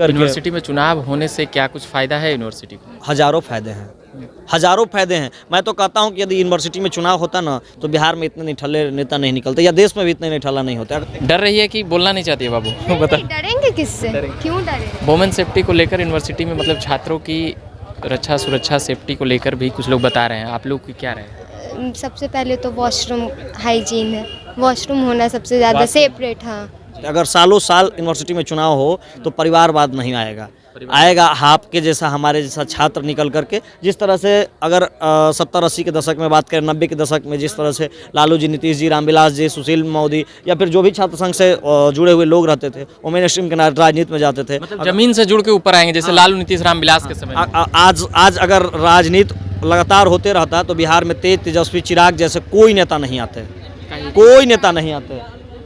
University में चुनाव होने से क्या कुछ फ़ायदा है यूनिवर्सिटी को? हज़ारों फ़ायदे हैं, हज़ारों फ़ायदे हैं। मैं तो कहता हूँ कि यदि यूनिवर्सिटी में चुनाव होता ना तो बिहार में इतने निठल्ले नेता नहीं निकलते, या देश में भी इतने निठल्ला नहीं होता। डर रही है कि बोलना नहीं चाहती है बाबू? बता। डरेंगे किससे? क्यों डरेंगे? वोमेन सेफ्टी को लेकर यूनिवर्सिटी में मतलब छात्रों की रक्षा सुरक्षा सेफ्टी को लेकर भी कुछ लोग बता रहे हैं, आप लोग की क्या राय है? सबसे पहले तो वॉशरूम हाइजीन है, वॉशरूम होना सबसे ज़्यादा सेपरेट। हाँ, अगर सालों साल यूनिवर्सिटी में चुनाव हो तो परिवारवाद नहीं आएगा, आएगा आपके जैसा हमारे जैसा छात्र निकल करके। जिस तरह से अगर 70-80 के दशक में बात करें, 90 के दशक में जिस तरह से लालू जी, नीतीश जी, रामविलास जी, सुशील मोदी या फिर जो भी छात्र संघ से जुड़े हुए लोग रहते थे वो मेन स्ट्रीम के राजनीति में जाते थे। मतलब जमीन से जुड़ के ऊपर आएंगे जैसे लालू नीतीश रामविलास के समय में। आज अगर राजनीति लगातार होते रहता तो बिहार में तेज तेजस्वी चिराग जैसे कोई नेता नहीं आते, कोई नेता नहीं आते,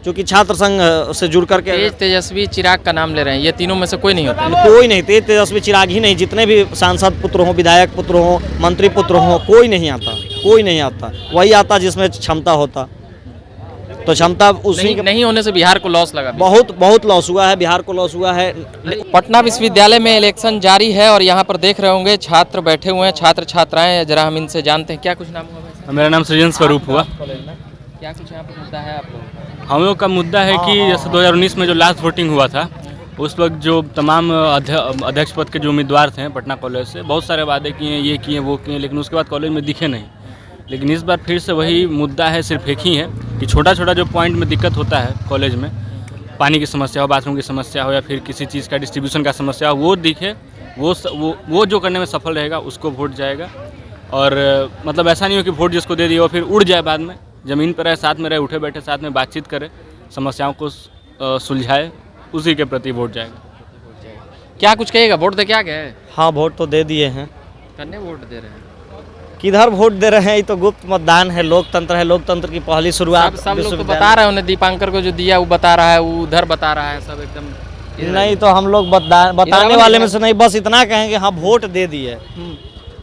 क्योंकि छात्र संघ से जुड़ करके। तेज तेजस्वी चिराग का नाम ले रहे हैं, ये तीनों में से कोई नहीं होता? कोई नहीं, तेज तेजस्वी चिराग ही नहीं, जितने भी सांसद पुत्र हों, विधायक पुत्र हों, मंत्री पुत्र हों, कोई नहीं आता, कोई नहीं आता। वही आता जिसमें क्षमता होता, तो क्षमता उसी नहीं होने से बिहार को लॉस लगा। बहुत लॉस हुआ है, बिहार को लॉस हुआ है। पटना विश्वविद्यालय में इलेक्शन जारी है और यहाँ पर देख रहे होंगे छात्र बैठे हुए हैं, छात्र छात्राएं। जरा हम इनसे जानते हैं, क्या कुछ नाम हुआ? मेरा नाम सृजन स्वरूप हुआ। क्या कुछ यहाँ पर मुद्दा है आप लोग? हम लोग का मुद्दा है कि जैसे 2019 में जो लास्ट वोटिंग हुआ था उस वक्त जो तमाम अध्यक्ष पद के जो उम्मीदवार थे पटना कॉलेज से, बहुत सारे वादे किए, ये किए वो किए, लेकिन उसके बाद कॉलेज में दिखे नहीं। लेकिन इस बार फिर से वही मुद्दा है, सिर्फ एक ही है कि छोटा छोटा जो पॉइंट में दिक्कत होता है कॉलेज में, पानी की समस्या हो, बाथरूम की समस्या हो या फिर किसी चीज़ का डिस्ट्रीब्यूशन का समस्या हो, वो दिखे, वो जो करने में सफल रहेगा उसको वोट जाएगा। और मतलब ऐसा नहीं हो कि वोट जिसको दे दिए और फिर उड़ जाए, बाद में ज़मीन पर रहे, साथ में रहे, उठे बैठे साथ में बातचीत करे, समस्याओं को सुलझाए, उसी के प्रति वोट जाएगा। क्या कुछ कहेगा? वोट दे क्या गए? हाँ, वोट तो दे दिए हैं। करने वोट दे रहे हैं? किधर वोट दे रहे हैं? ये तो गुप्त मतदान है, लोकतंत्र है, लोकतंत्र की पहली शुरुआत। सब लोग तो बता रहे हैं, उन्हें दीपांकर को जो दिया वो बता रहा है, वो उधर बता रहा है, सब एकदम नहीं। तो हम लोग बताने वाले में से नहीं, बस इतना कहेंगे हाँ वोट दे दिए।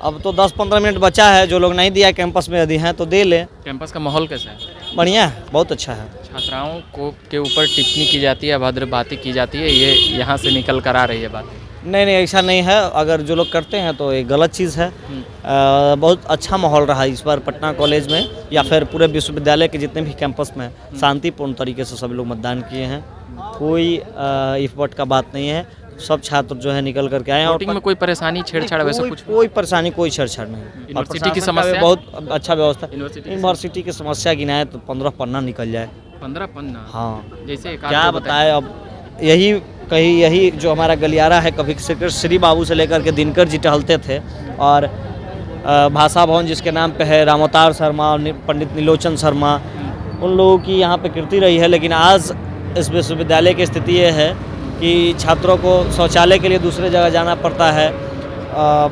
अब तो 10-15 मिनट बचा है, जो लोग नहीं दिया कैंपस में यदि हैं तो दे ले। कैंपस का माहौल कैसा है? बढ़िया है, बहुत अच्छा है। छात्राओं को के ऊपर टिप्पणी की जाती है, अभद्र बातें की जाती है, ये यहाँ से निकल कर आ रही है बात? नहीं, ऐसा नहीं है। अगर जो लोग करते हैं तो ये गलत चीज़ है। बहुत अच्छा माहौल रहा इस बार पटना कॉलेज में या फिर पूरे विश्वविद्यालय के जितने भी कैंपस में शांतिपूर्ण तरीके से सब लोग मतदान किए हैं। कोई इफ़ का बात नहीं है, सब छात्र जो है निकल करके आए हैं। वोटिंग में कोई परेशानी छेड़छाड़ वैसा कुछ? कोई परेशानी, कोई छेड़छाड़ नहीं। यूनिवर्सिटी की समस्या बहुत अच्छा व्यवस्था। यूनिवर्सिटी की समस्या गिनाए तो 15 पन्ना निकल जाए। 15 पन्ना? हाँ, जैसे क्या बताए। अब यही जो हमारा गलियारा है, कभी श्री बाबू से लेकर के दिनकर जी टहलते थे, और भाषा भवन जिसके नाम पे है, रामोतार शर्मा और पंडित नीलोचन शर्मा, उन लोगों की यहाँ पे कीर्ति रही है। लेकिन आज इस विश्वविद्यालय की स्थिति ये है कि छात्रों को शौचालय के लिए दूसरे जगह जाना पड़ता है,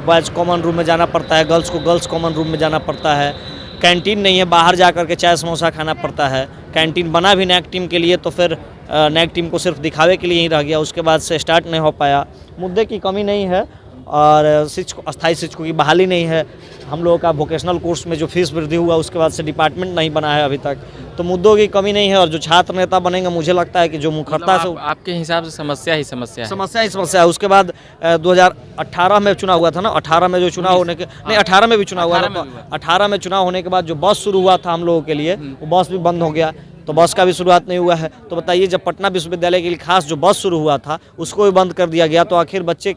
बॉयज़ कॉमन रूम में जाना पड़ता है, गर्ल्स को गर्ल्स कॉमन रूम में जाना पड़ता है, कैंटीन नहीं है, बाहर जा कर के चाय समोसा खाना पड़ता है। कैंटीन बना भी नैक टीम के लिए, तो फिर नैक टीम को सिर्फ दिखावे के लिए ही रह गया, उसके बाद से स्टार्ट नहीं हो पाया। मुद्दे की कमी नहीं है, और अस्थायी शिक्षकों की बहाली नहीं है। हम लोगों का वोकेशनल कोर्स में जो फीस वृद्धि हुआ उसके बाद से डिपार्टमेंट नहीं बना है अभी तक, तो मुद्दों की कमी नहीं है। और जो छात्र नेता बनेंगे, मुझे लगता है कि जो मुखरता से आपके हिसाब से समस्या ही समस्या है। उसके बाद 2018 में चुनाव हुआ था ना, 18 में जो चुनाव होने के नहीं 18 में भी चुनाव हुआ था, 18 में चुनाव होने के बाद जो बस शुरू हुआ था हम लोगों के लिए, वो बस भी बंद हो गया, तो बस का भी शुरुआत नहीं हुआ है। तो बताइए, जब पटना विश्वविद्यालय के लिए खास जो बस शुरू हुआ था उसको भी बंद कर दिया गया, तो आखिर बच्चे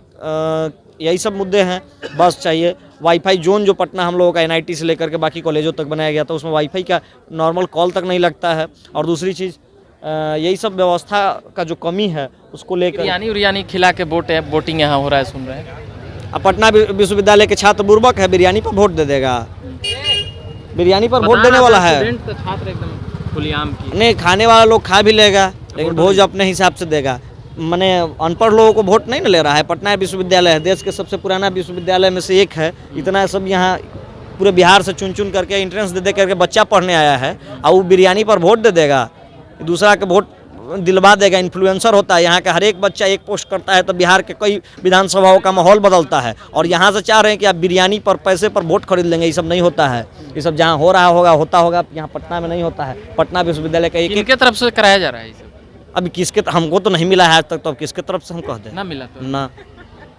यही सब मुद्दे हैं। बस चाहिए, वाईफाई जोन जो पटना हम लोगों का NIT से लेकर के बाकी कॉलेजों तक बनाया गया था, उसमें वाईफाई का नॉर्मल कॉल तक नहीं लगता है। और दूसरी चीज़, यही सब व्यवस्था का जो कमी है उसको लेकर बिरयानी खिला के वोटिंग यहाँ हो रहा है, सुन रहे हैं। अब पटना विश्वविद्यालय के छात्र बुर्बक है, बिरयानी पर वोट दे देगा, बिरयानी पर वोट देने वाला है। छात्र एकदम खुलेआम की नहीं, खाने वाला लोग खा भी लेगा, लेकिन भोज अपने हिसाब से देगा। माने अनपढ़ लोगों को वोट नहीं न ले रहा है। पटना विश्वविद्यालय है, देश के सबसे पुराना विश्वविद्यालय में से एक है। इतना सब यहाँ पूरे बिहार से चुन करके एंट्रेंस दे करके बच्चा पढ़ने आया है, और वो बिरयानी पर वोट दे देगा, दूसरा के वोट दिलवा देगा। इन्फ्लुएंसर होता है यहाँ का, हर एक बच्चा एक पोस्ट करता है, तो बिहार के कई विधानसभाओं का माहौल बदलता है। और यहाँ से चाह रहे हैं कि आप बिरयानी पर पैसे पर वोट खरीद लेंगे, ये सब नहीं होता है। ये सब जहाँ हो रहा होगा होता होगा, यहाँ पटना में नहीं होता है। पटना विश्वविद्यालय का एक किनके तरफ से कराया जा रहा है? अभी किसके, हमको तो नहीं मिला है आज तक, तो अब किसके तरफ से हम कह दें? ना मिला तो ना,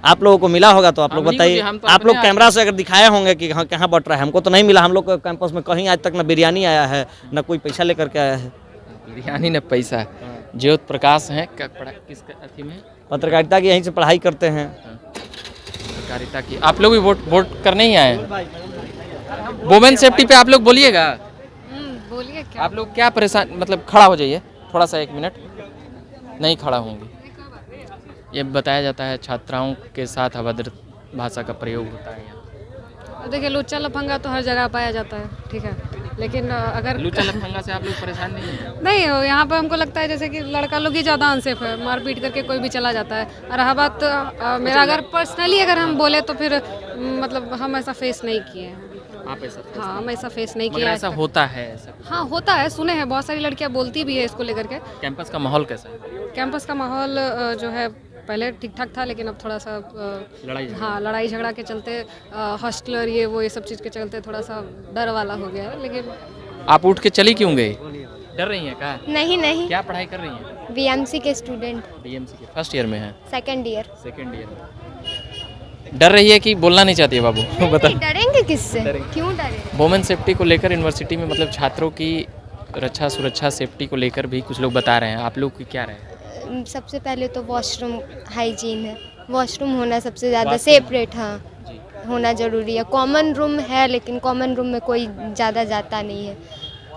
आप लोगों को मिला होगा तो आप लोग हम नहीं बताइए। बोलिए, हम तो आप लोग अपने कैमरा से अगर दिखाए होंगे कि हाँ कहाँ बट रहा है, हमको तो नहीं मिला। हम लोग के कैंपस में कहीं आज तक ना बिरयानी आया है, ना कोई पैसा लेकर के आया है। बिरयानी ने पैसा। ज्योत प्रकाश हैं, क्या पढ़ा किस अथी में? पत्रकारिता की यहीं से पढ़ाई करते हैं। पत्रकारिता की। आप लोग भी वोट करने ही आए हैं? वुमेन सेफ्टी पे आप लोग बोलिएगा। बोलिए क्या? आप लोग क्या परेशान, मतलब खड़ा हो जाइए थोड़ा सा, 1 मिनट। नहीं खड़ा होंगे। ये बताया जाता है छात्राओं के साथ अभद्र भाषा का प्रयोग होता है यहाँ। देखिए, लुच्चा लफंगा तो हर जगह पाया जाता है, ठीक है, लेकिन अगर लुच्चा लफंगा से आप लोग परेशान नहीं हैं? नहीं हो, यहाँ पे हमको लगता है जैसे कि लड़का लोग ही ज़्यादा अनसेफ है, मारपीट करके कोई भी चला जाता है। और रहा बात मेरा, अगर पर्सनली अगर हम बोले तो फिर मतलब हम ऐसा फेस नहीं किए हैं। आप ऐसा? हाँ, हम ऐसा फेस नहीं मगर किया ऐसा है। होता है ऐसा? हाँ, होता है, सुने हैं, बहुत सारी लड़कियाँ बोलती भी है इसको लेकर के। कैंपस का माहौल कैसा है? कैंपस का माहौल जो है पहले ठीक ठाक था, लेकिन अब थोड़ा सा लड़ाई झगड़ा? हाँ, लड़ाई झगड़ा के चलते, हॉस्टलर ये सब चीज़ के चलते थोड़ा सा डर वाला हो गया है। लेकिन आप उठ के चली क्यों गई? डर रही हैं क्या? नहीं नहीं, क्या पढ़ाई कर रही हैं? बीएमसी के स्टूडेंट, बीएमसी के फर्स्ट ईयर में हैं? Second year. सेकंड ईयर में। डर रही है कि बोलना नहीं चाहती है बाबू? बता। डरेंगे किससे? डरेंगे। क्यों डरेंगे? वुमेन सेफ्टी को लेकर यूनिवर्सिटी में, मतलब छात्रों की रक्षा सुरक्षा सेफ्टी को लेकर भी कुछ लोग बता रहे हैं, आप लोग की क्या राय है? सबसे पहले तो वॉशरूम हाइजीन है, वॉशरूम होना सबसे ज़्यादा सेपरेट, हाँ होना ज़रूरी है। कॉमन रूम है, लेकिन कॉमन रूम में कोई ज़्यादा जाता नहीं है।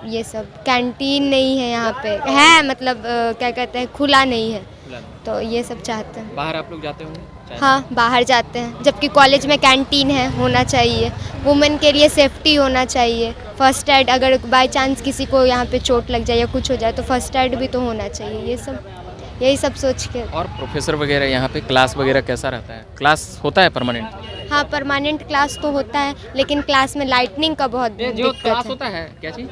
ये सब कैंटीन नहीं है यहाँ पे, है मतलब क्या कहते हैं, खुला नहीं है, तो ये सब चाहते हैं। बाहर आप लोग जाते होंगे? हाँ, बाहर जाते हैं, जबकि कॉलेज में कैंटीन है, होना चाहिए। वुमेन के लिए सेफ्टी होना चाहिए। फर्स्ट एड, अगर बाय चांस किसी को यहाँ पे चोट लग जाए या कुछ हो जाए तो फर्स्ट एड भी तो होना चाहिए। ये सब, यही सब सोच के। और प्रोफेसर वगैरह यहाँ पे क्लास वगैरह कैसा रहता है? क्लास होता है परमानेंट? हाँ, परमानेंट क्लास तो होता है, लेकिन क्लास में लाइटनिंग का बहुत जो दिक्कत क्लास है। होता है क्या चीज?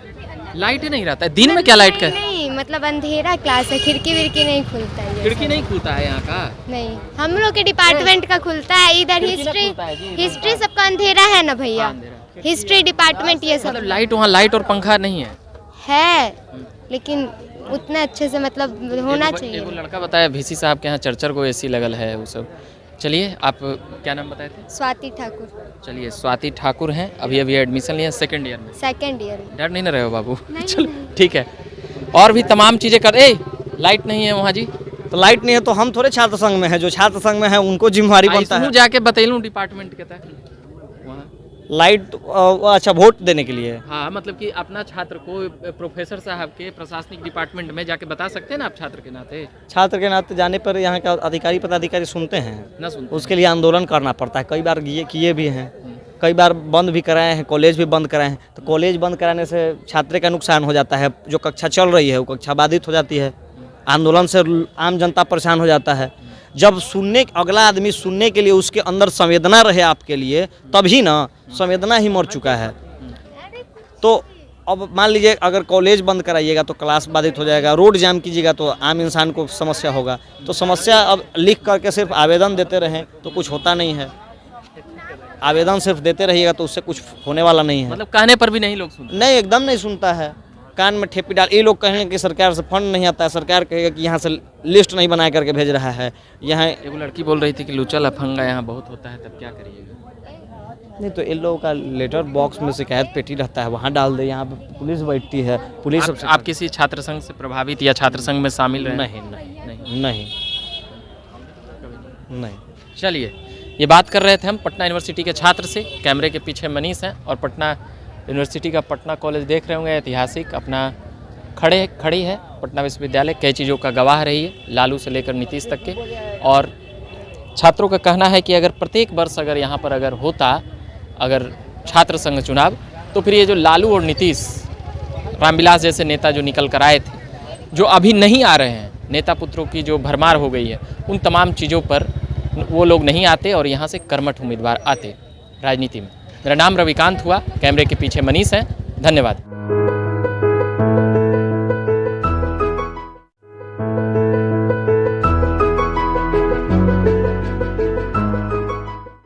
लाइट ही नहीं रहता है दिन में? क्या लाइट का? नहीं, मतलब अंधेरा क्लास है, खिड़की विड़की नहीं खुलता है। ये खिड़की सब। नहीं खुलता है यहाँ का? नहीं, हम लोग के डिपार्टमेंट का खुलता है। इधर खिड़की ना हिस्ट्री, खुलता है जी। हिस्ट्री सबका अंधेरा है ना भैया। हिस्ट्री डिपार्टमेंट ये सब मतलब लाइट, वहाँ लाइट और पंखा नहीं है? लेकिन उतना अच्छे से मतलब होना चाहिए। एगो लड़का बताया VC साहब के यहाँ चर्चर को AC लगल है, वो सब। चलिए, आप क्या नाम बताए थे? स्वाति ठाकुर। चलिए, स्वाति ठाकुर हैं, अभी एडमिशन लिया सेकंड ईयर में। सेकंड ईयर में। डर नहीं ना रहे हो बाबू? चलो ठीक है। और भी तमाम चीज़ें कर, लाइट नहीं है वहाँ जी? तो लाइट नहीं है तो हम थोड़े छात्र संघ में है, जो छात्र संघ में है उनको जिम्मेवारी बनता है। जाके बतैलूँ डिपार्टमेंट के तहत वहाँ लाइट अच्छा वोट देने के लिए। हाँ, मतलब कि अपना छात्र को प्रोफेसर साहब के प्रशासनिक डिपार्टमेंट में जाके बता सकते हैं ना आप, छात्र के नाते? छात्र के नाते जाने पर यहाँ का अधिकारी पदाधिकारी सुनते हैं ना सुनते? उसके लिए आंदोलन करना पड़ता है। कई बार ये किए भी हैं, कई बार बंद भी कराए हैं, कॉलेज भी बंद कराए हैं। तो कॉलेज बंद कराने से छात्र का नुकसान हो जाता है, जो कक्षा चल रही है वो कक्षा बाधित हो जाती है, आंदोलन से आम जनता परेशान हो जाता है। जब सुनने, अगला आदमी सुनने के लिए उसके अंदर संवेदना रहे आपके लिए, तभी ना, संवेदना ही मर चुका है। तो अब मान लीजिए अगर कॉलेज बंद कराइएगा तो क्लास बाधित हो जाएगा, रोड जाम कीजिएगा तो आम इंसान को समस्या होगा। तो समस्या अब लिख करके सिर्फ आवेदन देते रहें तो कुछ होता नहीं है। आवेदन सिर्फ देते रहिएगा तो उससे कुछ होने वाला नहीं है। मतलब कहने पर भी नहीं लोग सुनते? नहीं, एकदम नहीं सुनता है, कान में ठेपी डाल। ये लोग कहेंगे कि सरकार से फंड नहीं आता है, सरकार कहेगा कि यहाँ से लिस्ट नहीं बना करके भेज रहा है। यहाँ एक लड़की बोल रही थी कि लुचा लफंगा यहाँ बहुत होता है, तब क्या करिएगा? नहीं तो इन लोगों का लेटर बॉक्स में शिकायत पेटी रहता है, वहाँ डाल दे। यहाँ पे पुलिस बैठती है, पुलिस आप किसी छात्र संघ से प्रभावित या छात्र संघ में शामिल रहे? नहीं नहीं नहीं नहीं नहीं। चलिए, ये बात कर रहे थे हम पटना यूनिवर्सिटी के छात्र से। कैमरे के पीछे मनीष हैं और पटना यूनिवर्सिटी का पटना कॉलेज देख रहे होंगे, ऐतिहासिक अपना खड़ी है पटना विश्वविद्यालय। कई चीज़ों का गवाह रही है, लालू से लेकर नीतीश तक के। और छात्रों का कहना है कि अगर प्रत्येक वर्ष अगर यहाँ पर अगर होता अगर छात्र संघ चुनाव, तो फिर ये जो लालू और नीतीश, रामविलास जैसे नेता जो निकल कर आए थे, जो अभी नहीं आ रहे हैं, नेता पुत्रों की जो भरमार हो गई है, उन तमाम चीज़ों पर वो लोग नहीं आते और यहाँ से कर्मठ उम्मीदवार आते राजनीति में। मेरा नाम रविकांत हुआ, कैमरे के पीछे मनीष हैं। धन्यवाद।